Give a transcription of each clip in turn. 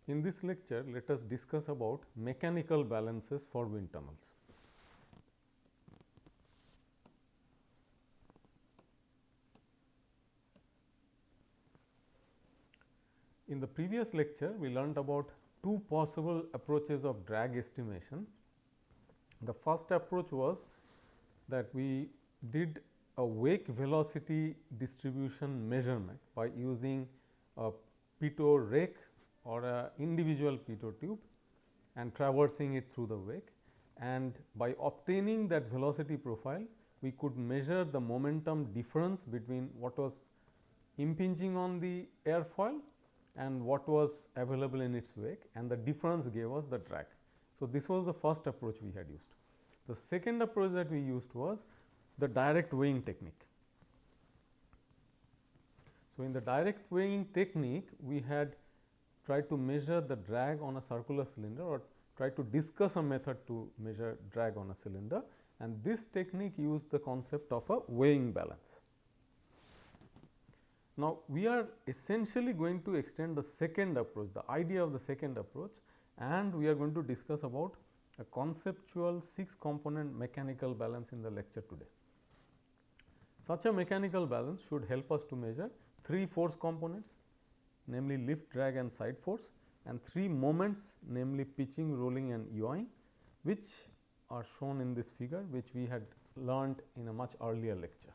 In this lecture, let us discuss about mechanical balances for wind tunnels. In the previous lecture, we learnt about two possible approaches of drag estimation. The first approach was that we did a wake velocity distribution measurement by using a pitot rake or a individual pitot tube and traversing it through the wake, and by obtaining that velocity profile we could measure the momentum difference between what was impinging on the airfoil and what was available in its wake, and the difference gave us the drag. So, this was the first approach we had used. The second approach that we used was the direct weighing technique. So, in the direct weighing technique we had try to measure the drag on a circular cylinder, or try to discuss a method to measure drag on a cylinder, and this technique used the concept of a weighing balance. Now, we are essentially going to extend the second approach, the idea of the second approach, and we are going to discuss about a conceptual 6 component mechanical balance in the lecture today. Such a mechanical balance should help us to measure 3 force components, namely lift, drag and side force, and 3 moments, namely pitching, rolling and yawing, which are shown in this figure, which we had learnt in a much earlier lecture.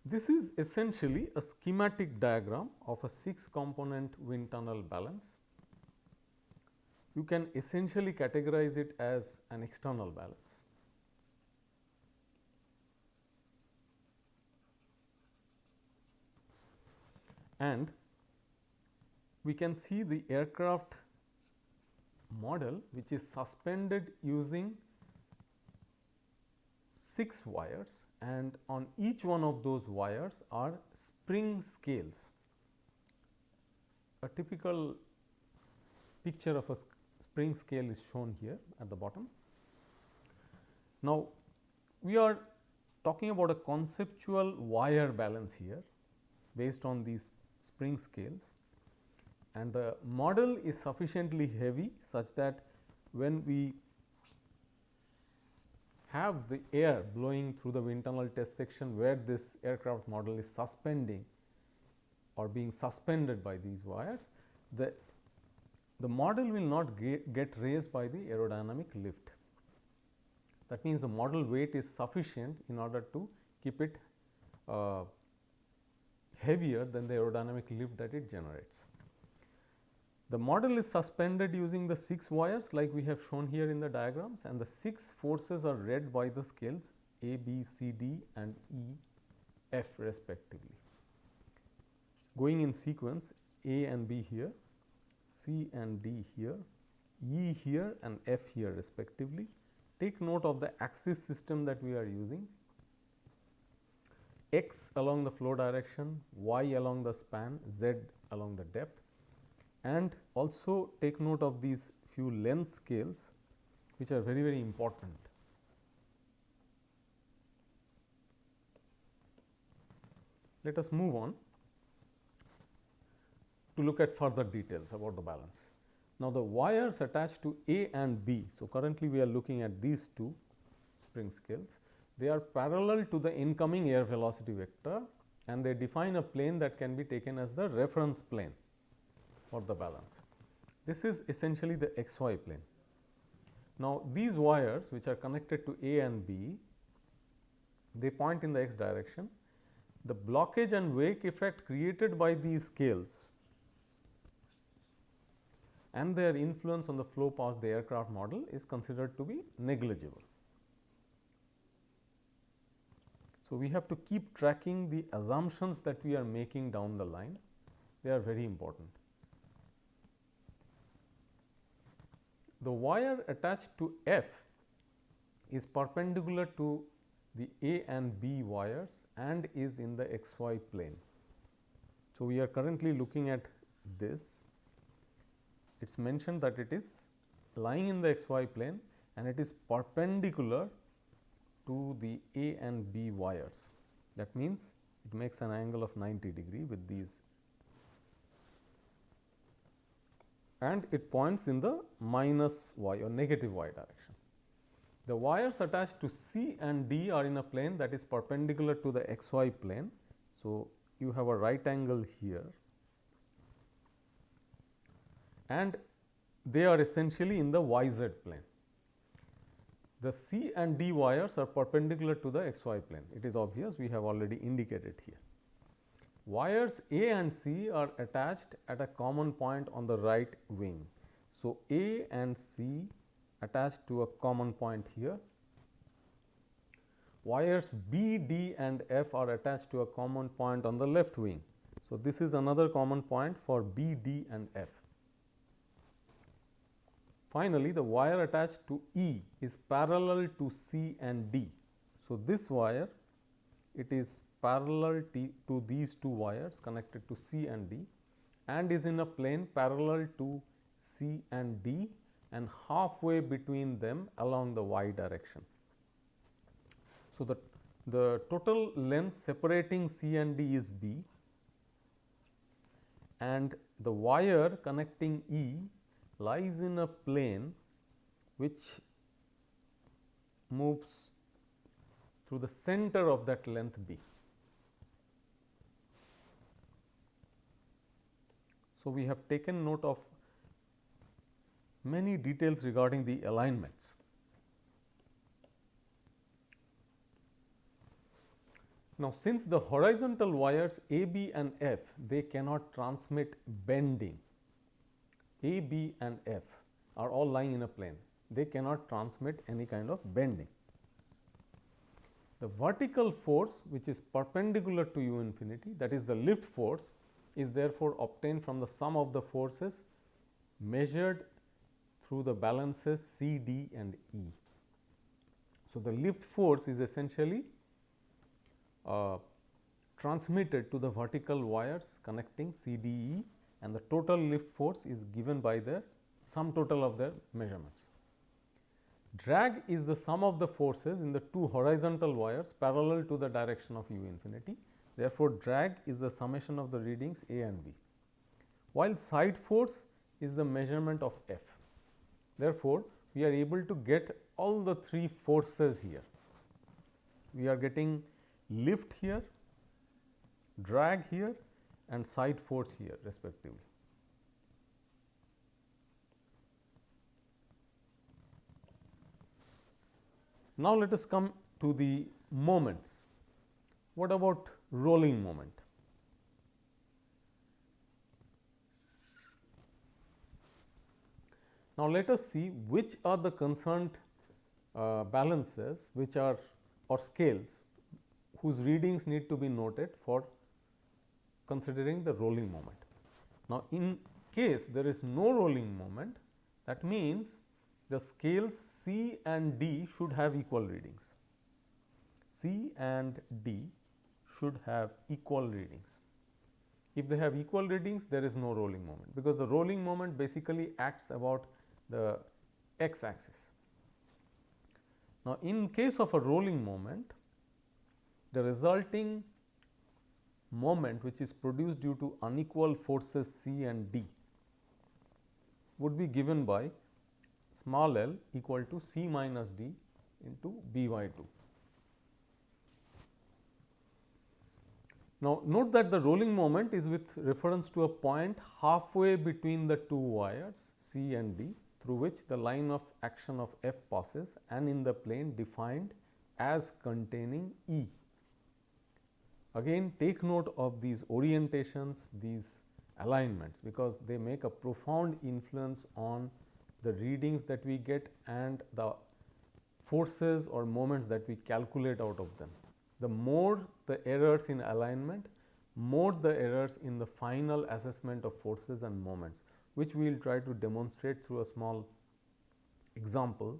This is essentially a schematic diagram of a 6 component wind tunnel balance. You can essentially categorize it as an external balance. And we can see the aircraft model, which is suspended using 6 wires, and on each one of those wires are spring scales. A typical picture of a spring scale is shown here at the bottom. Now, we are talking about a conceptual wire balance here based on these spring scales, and the model is sufficiently heavy such that when we have the air blowing through the wind tunnel test section where this aircraft model is suspending or being suspended by these wires, the model will not get raised by the aerodynamic lift. That means, the model weight is sufficient in order to keep it heavier than the aerodynamic lift that it generates. The model is suspended using the 6 wires like we have shown here in the diagrams, and the 6 forces are read by the scales A, B, C, D and E, F respectively. Going in sequence, A and B here, C and D here, E here and F here respectively. Take note of the axis system that we are using: X along the flow direction, Y along the span, Z along the depth, and also take note of these few length scales which are very, very important. Let us move on to look at further details about the balance. Now, the wires attached to A and B. So, currently we are looking at these 2 spring scales. They are parallel to the incoming air velocity vector, and they define a plane that can be taken as the reference plane for the balance. This is essentially the xy plane. Now, these wires which are connected to A and B, they point in the x direction. The blockage and wake effect created by these scales and their influence on the flow past the aircraft model is considered to be negligible. So, we have to keep tracking the assumptions that we are making down the line, they are very important. The wire attached to F is perpendicular to the A and B wires and is in the xy plane. So, we are currently looking at this. It is mentioned that it is lying in the xy plane and it is perpendicular to the A and B wires. That means, it makes an angle of 90° with these, and it points in the minus y or negative y direction. The wires attached to C and D are in a plane that is perpendicular to the xy plane. So, you have a right angle here and they are essentially in the yz plane. The C and D wires are perpendicular to the xy plane. It is obvious, we have already indicated here. Wires A and C are attached at a common point on the right wing. So, A and C attached to a common point here. Wires B, D and F are attached to a common point on the left wing. So, this is another common point for B, D and F. Finally, the wire attached to E is parallel to C and D. So, this wire, it is parallel to these two wires connected to C and D and is in a plane parallel to C and D and halfway between them along the y direction. So, the total length separating C and D is B and the wire connecting E lies in a plane which moves through the center of that length B. So, we have taken note of many details regarding the alignments. Now, since the horizontal wires A, B and F, they cannot transmit bending. A, B and F are all lying in a plane. They cannot transmit any kind of bending. The vertical force which is perpendicular to u infinity, that is the lift force, is therefore obtained from the sum of the forces measured through the balances C, D and E. So, the lift force is essentially transmitted to the vertical wires connecting C, D, E, and the total lift force is given by the sum total of their measurements. Drag is the sum of the forces in the two horizontal wires parallel to the direction of u infinity. Therefore, drag is the summation of the readings A and B, while side force is the measurement of F. Therefore, we are able to get all the three forces here. We are getting lift here, drag here and side force here respectively. Now, let us come to the moments. What about rolling moment? Now, let us see which are the concerned balances which are or scales whose readings need to be noted for considering the rolling moment. Now, in case there is no rolling moment, that means the scales C and D should have equal readings. C and D should have equal readings. If they have equal readings, there is no rolling moment, because the rolling moment basically acts about the x axis. Now, in case of a rolling moment, the resulting moment which is produced due to unequal forces C and D would be given by small l equal to C minus D into B by 2. Now, note that the rolling moment is with reference to a point halfway between the two wires C and D, through which the line of action of F passes and in the plane defined as containing E. Again, take note of these orientations, these alignments, because they make a profound influence on the readings that we get and the forces or moments that we calculate out of them. the more the errors in alignment, more the errors in the final assessment of forces and moments, which we will try to demonstrate through a small example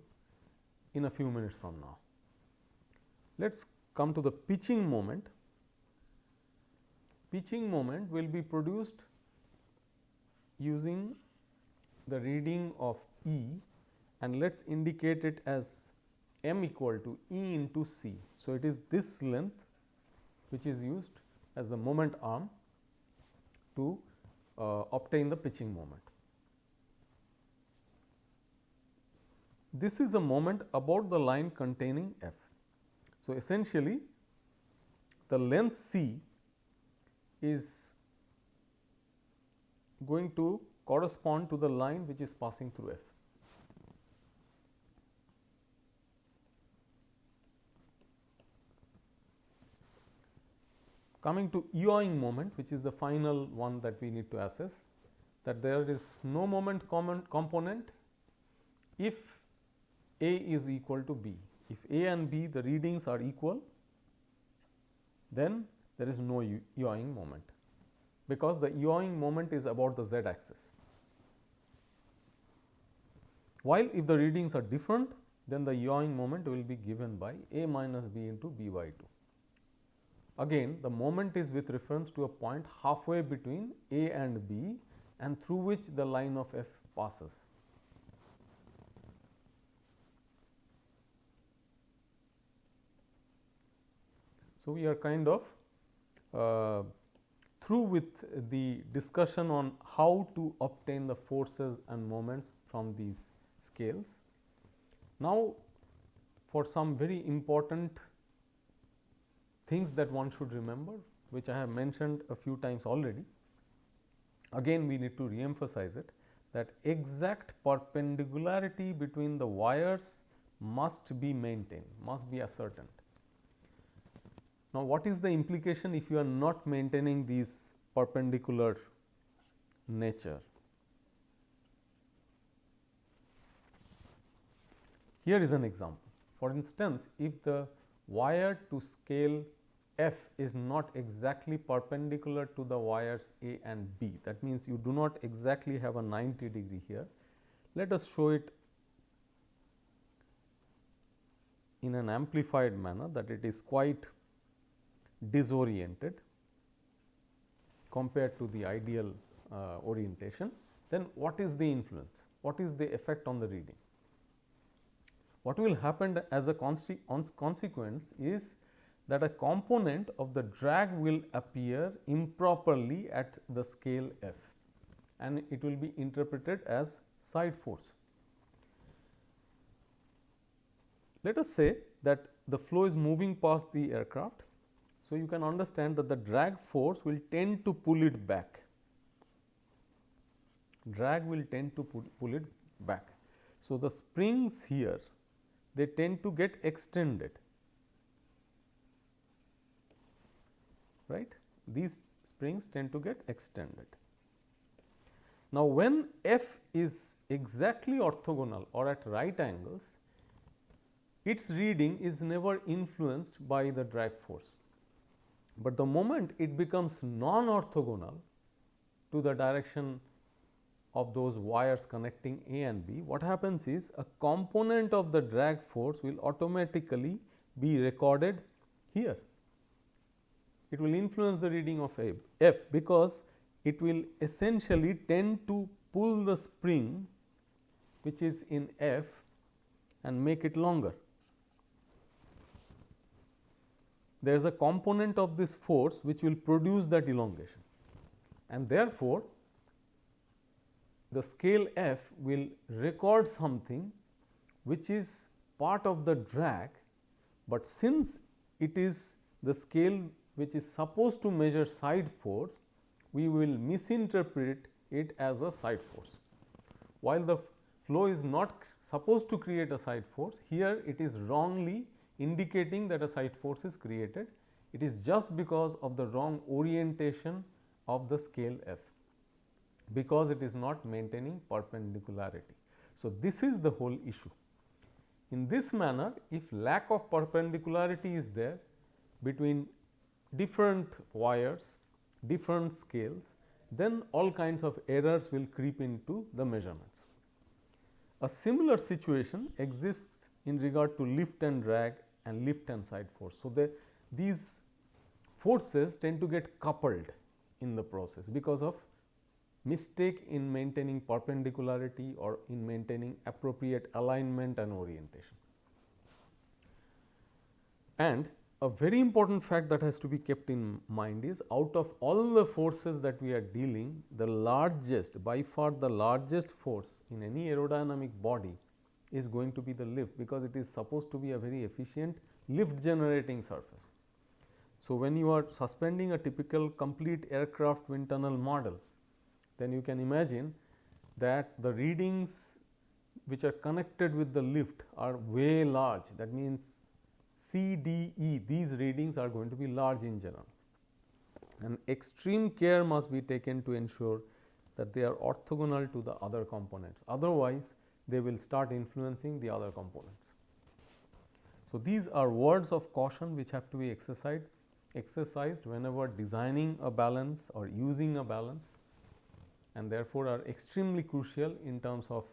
in a few minutes from now. Let us come to the pitching moment. Pitching moment will be produced using the reading of E, and let us indicate it as m equal to E into C. So, it is this length which is used as the moment arm to obtain the pitching moment. This is a moment about the line containing F. So, essentially the length C is going to correspond to the line which is passing through F. Coming to yawing moment, which is the final one that we need to assess, that there is no moment component if A is equal to B. If A and B the readings are equal, then there is no yawing moment, because the yawing moment is about the z axis. While if the readings are different, then the yawing moment will be given by A minus B into B by 2. Again, the moment is with reference to a point halfway between A and B and through which the line of F passes. So, we are kind of through with the discussion on how to obtain the forces and moments from these scales. Now, for some very important things that one should remember, which I have mentioned a few times already. Again, we need to re-emphasize it, that exact perpendicularity between the wires must be maintained, must be ascertained. Now, what is the implication if you are not maintaining these perpendicular nature? Here is an example. For instance, if the wire to scale F is not exactly perpendicular to the wires A and B, that means you do not exactly have a 90 degree here. Let us show it in an amplified manner, that it is quite disoriented compared to the ideal orientation. Then what is the influence? What is the effect on the reading? What will happen as a consequence is that a component of the drag will appear improperly at the scale F, and it will be interpreted as side force. Let us say that the flow is moving past the aircraft. So, you can understand that the drag force will tend to pull it back. Drag will tend to pull it back. So, the springs here, they tend to get extended, right. These springs tend to get extended. Now, when F is exactly orthogonal or at right angles, its reading is never influenced by the drag force. But the moment it becomes non-orthogonal to the direction of those wires connecting A and B, what happens is a component of the drag force will automatically be recorded here. It will influence the reading of F, because it will essentially tend to pull the spring which is in F and make it longer. There is a component of this force which will produce that elongation, and therefore, the scale F will record something which is part of the drag, but since it is the scale which is supposed to measure side force, we will misinterpret it as a side force. While the flow is not supposed to create a side force, here it is wrongly indicating that a side force is created. It is just because of the wrong orientation of the scale F, because it is not maintaining perpendicularity. So, this is the whole issue. In this manner, if lack of perpendicularity is there, between different wires, different scales, then all kinds of errors will creep into the measurements. A similar situation exists in regard to lift and drag and lift and side force. So, these forces tend to get coupled in the process because of mistake in maintaining perpendicularity or in maintaining appropriate alignment and orientation. And a very important fact that has to be kept in mind is, out of all the forces that we are dealing, the largest, by far the largest force in any aerodynamic body is going to be the lift, because it is supposed to be a very efficient lift generating surface. So, when you are suspending a typical complete aircraft wind tunnel model, then you can imagine that the readings which are connected with the lift are way large. That means C, D, E, these readings are going to be large in general, and extreme care must be taken to ensure that they are orthogonal to the other components. Otherwise, they will start influencing the other components. So, these are words of caution which have to be exercised whenever designing a balance or using a balance, and therefore, are extremely crucial in terms of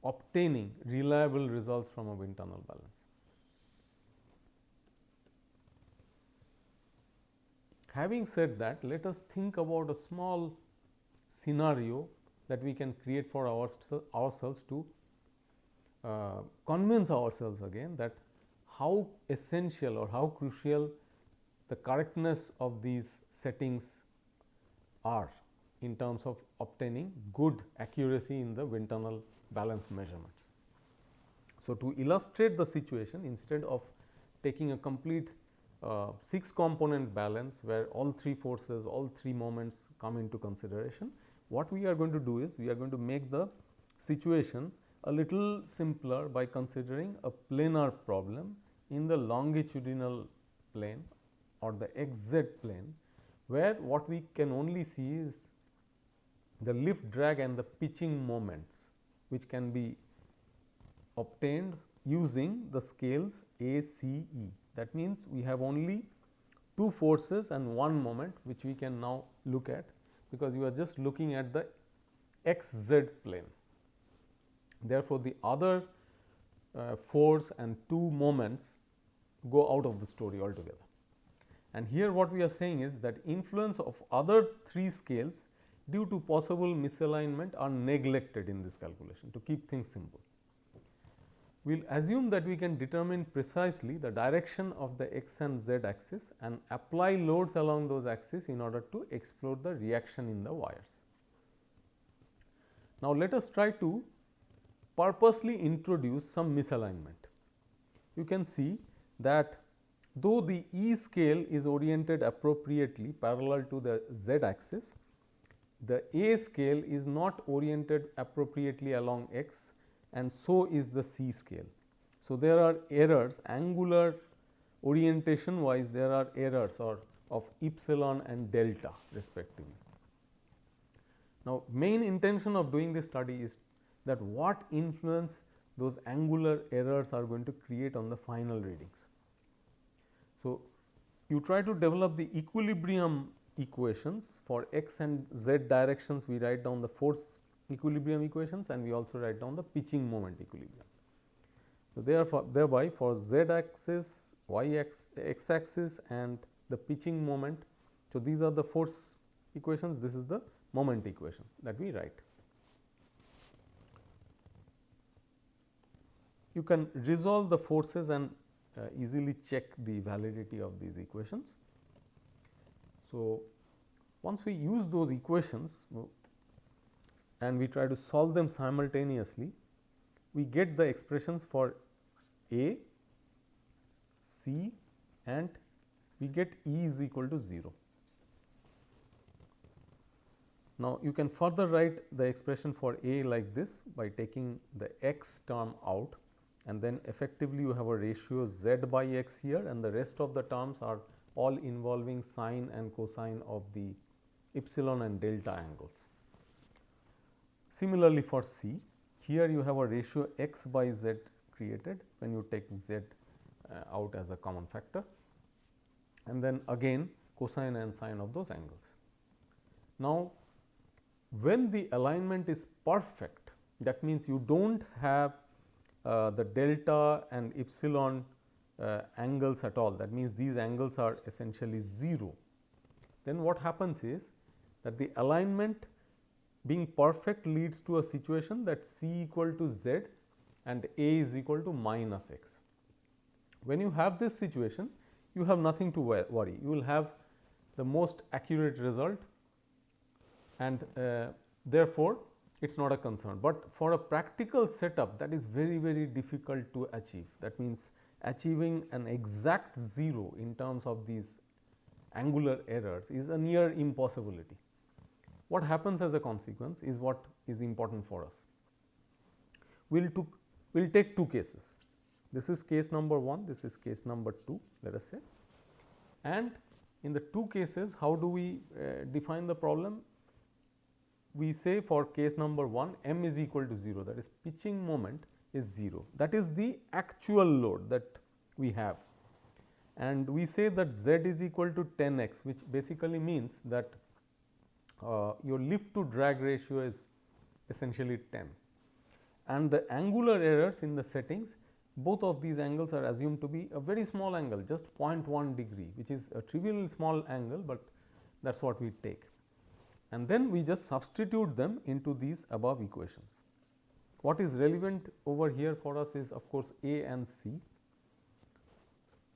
obtaining reliable results from a wind tunnel balance. Having said that, let us think about a small scenario that we can create for ourselves to convince ourselves again that how essential or how crucial the correctness of these settings are in terms of obtaining good accuracy in the wind tunnel balance measurements. So, to illustrate the situation, instead of taking a complete 6 component balance where all 3 forces, all 3 moments come into consideration, what we are going to do is we are going to make the situation a little simpler by considering a planar problem in the longitudinal plane or the xz plane, where what we can only see is the lift, drag and the pitching moments, which can be obtained using the scales A, C, E. That means, we have only 2 forces and 1 moment, which we can now look at, because you are just looking at the xz plane. Therefore, the other force and 2 moments go out of the story altogether. And here what we are saying is that influence of other 3 scales due to possible misalignment are neglected in this calculation, to keep things simple. We will assume that we can determine precisely the direction of the x and z axis and apply loads along those axes in order to explore the reaction in the wires. Now, let us try to purposely introduce some misalignment. You can see that though the E scale is oriented appropriately parallel to the z axis, the A scale is not oriented appropriately along x, and so is the C scale. So, there are errors, angular orientation wise there are errors or of epsilon and delta respectively. Now, main intention of doing this study is that what influence those angular errors are going to create on the final readings. So, you try to develop the equilibrium equations for x and z directions. We write down the force equilibrium equations and we also write down the pitching moment equilibrium. So, thereby for z axis, x axis and the pitching moment. So, these are the force equations, this is the moment equation that we write. You can resolve the forces and easily check the validity of these equations. So, once we use those equations and we try to solve them simultaneously, we get the expressions for A, C and we get E is equal to 0. Now, you can further write the expression for A like this by taking the x term out, and then effectively you have a ratio z by x here, and the rest of the terms are all involving sine and cosine of the epsilon and delta angles. Similarly, for C, here you have a ratio x by z created when you take z out as a common factor. and then again cosine and sine of those angles. Now, when the alignment is perfect, that means you do not have the delta and epsilon angles at all, that means these angles are essentially 0. Then what happens is that the alignment being perfect leads to a situation that c equal to z and a is equal to minus x. When you have this situation, you have nothing to worry, you will have the most accurate result, and therefore, it is not a concern. But for a practical setup, that is very, very difficult to achieve. That means, achieving an exact 0 in terms of these angular errors is a near impossibility. What happens as a consequence is what is important for us. We will take two cases. This is case number 1, this is case number 2, let us say. And in the two cases, how do we define the problem? We say for case number 1, m is equal to 0, that is pitching moment is 0, that is the actual load that we have, and we say that z is equal to 10x, which basically means that your lift to drag ratio is essentially 10, and the angular errors in the settings, both of these angles are assumed to be a very small angle, just 0.1 degree, which is a trivially small angle, but that is what we take. And then we just substitute them into these above equations. What is relevant over here for us is of course A and C,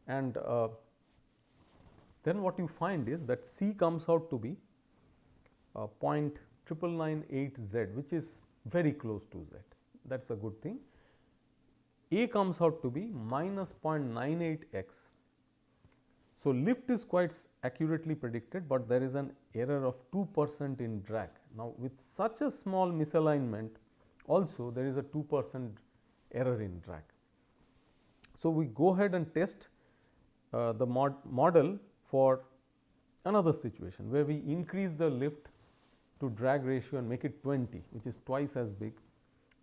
and then what you find is that C comes out to be 0.9998 z, which is very close to z, that is a good thing. A comes out to be minus 0.98 x. So, lift is quite accurately predicted, but there is an error of 2% in drag. Now, with such a small misalignment, also there is a 2% error in drag. So, we go ahead and test the model for another situation, where we increase the lift to drag ratio and make it 20, which is twice as big,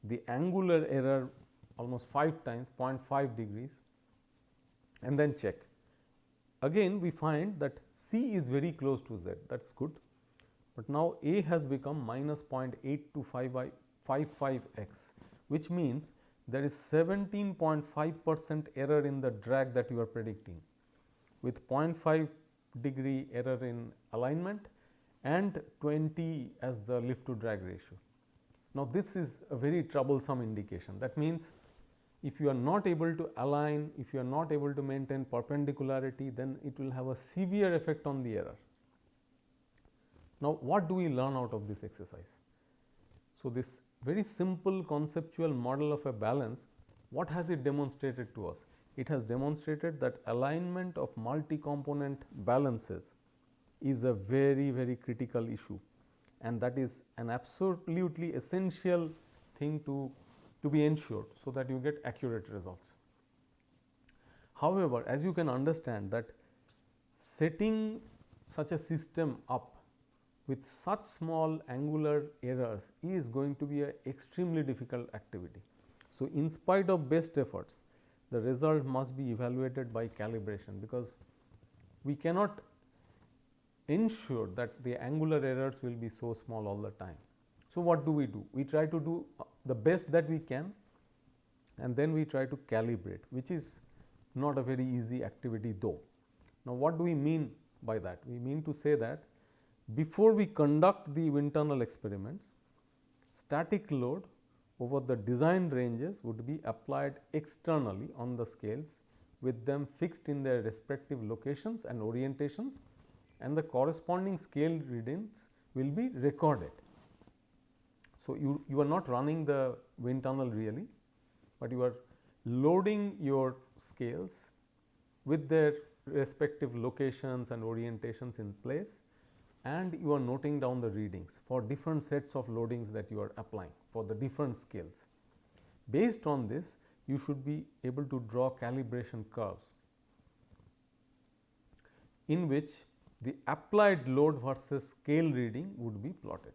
the angular error almost 5 times, 0.5 degrees, and then check. Again we find that C is very close to Z, that is good, but now A has become minus 0.8255 x, which means there is 17.5% error in the drag that you are predicting, with 0.5 degree error in alignment and 20 as the lift to drag ratio. Now, this is a very troublesome indication. That means, if you are not able to align, if you are not able to maintain perpendicularity, then it will have a severe effect on the error. Now, what do we learn out of this exercise? So, this very simple conceptual model of a balance, what has it demonstrated to us? It has demonstrated that alignment of multi-component balances is a very, very critical issue, and that is an absolutely essential thing to be ensured, so that you get accurate results. However, as you can understand that setting such a system up with such small angular errors is going to be an extremely difficult activity. So, in spite of best efforts, the result must be evaluated by calibration, because we cannot ensure that the angular errors will be so small all the time. So, what do? We try to do the best that we can, and then we try to calibrate, which is not a very easy activity though. Now, what do we mean by that? We mean to say that before we conduct the wind tunnel experiments, static load over the design ranges would be applied externally on the scales, with them fixed in their respective locations and orientations, and the corresponding scale readings will be recorded. So, you are not running the wind tunnel really, but you are loading your scales with their respective locations and orientations in place, and you are noting down the readings for different sets of loadings that you are applying for the different scales. Based on this, you should be able to draw calibration curves in which the applied load versus scale reading would be plotted.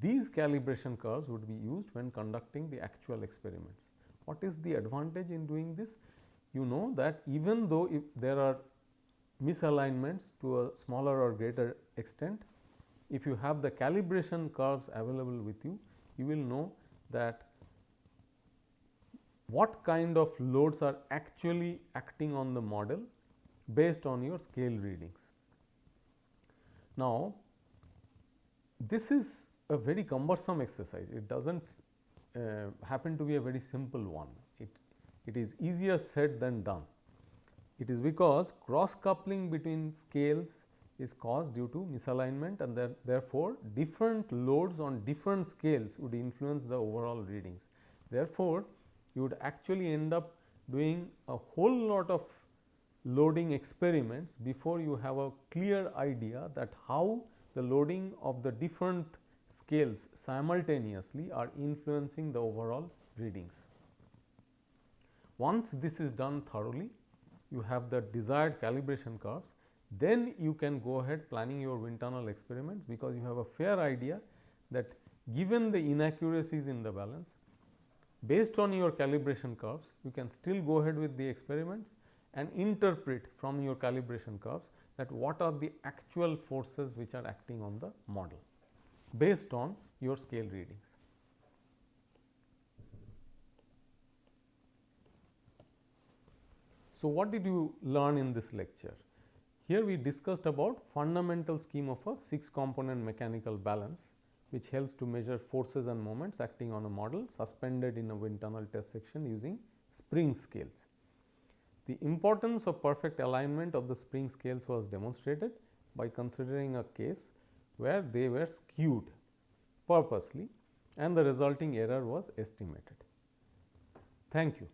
These calibration curves would be used when conducting the actual experiments. What is the advantage in doing this? You know that even though if there are misalignments to a smaller or greater extent. If you have the calibration curves available with you, you will know that what kind of loads are actually acting on the model based on your scale readings. Now, this is a very cumbersome exercise. It does not happen to be a very simple one. It is easier said than done. It is because cross coupling between scales is caused due to misalignment, and therefore, different loads on different scales would influence the overall readings. Therefore, you would actually end up doing a whole lot of loading experiments before you have a clear idea that how the loading of the different scales simultaneously are influencing the overall readings. Once this is done thoroughly, you have the desired calibration curves, then you can go ahead planning your wind tunnel experiments, because you have a fair idea that given the inaccuracies in the balance, based on your calibration curves, you can still go ahead with the experiments and interpret from your calibration curves that what are the actual forces which are acting on the model based on your scale readings. So, what did you learn in this lecture? Here we discussed about fundamental scheme of a 6 component mechanical balance, which helps to measure forces and moments acting on a model suspended in a wind tunnel test section using spring scales. The importance of perfect alignment of the spring scales was demonstrated by considering a case where they were skewed purposely and the resulting error was estimated. Thank you.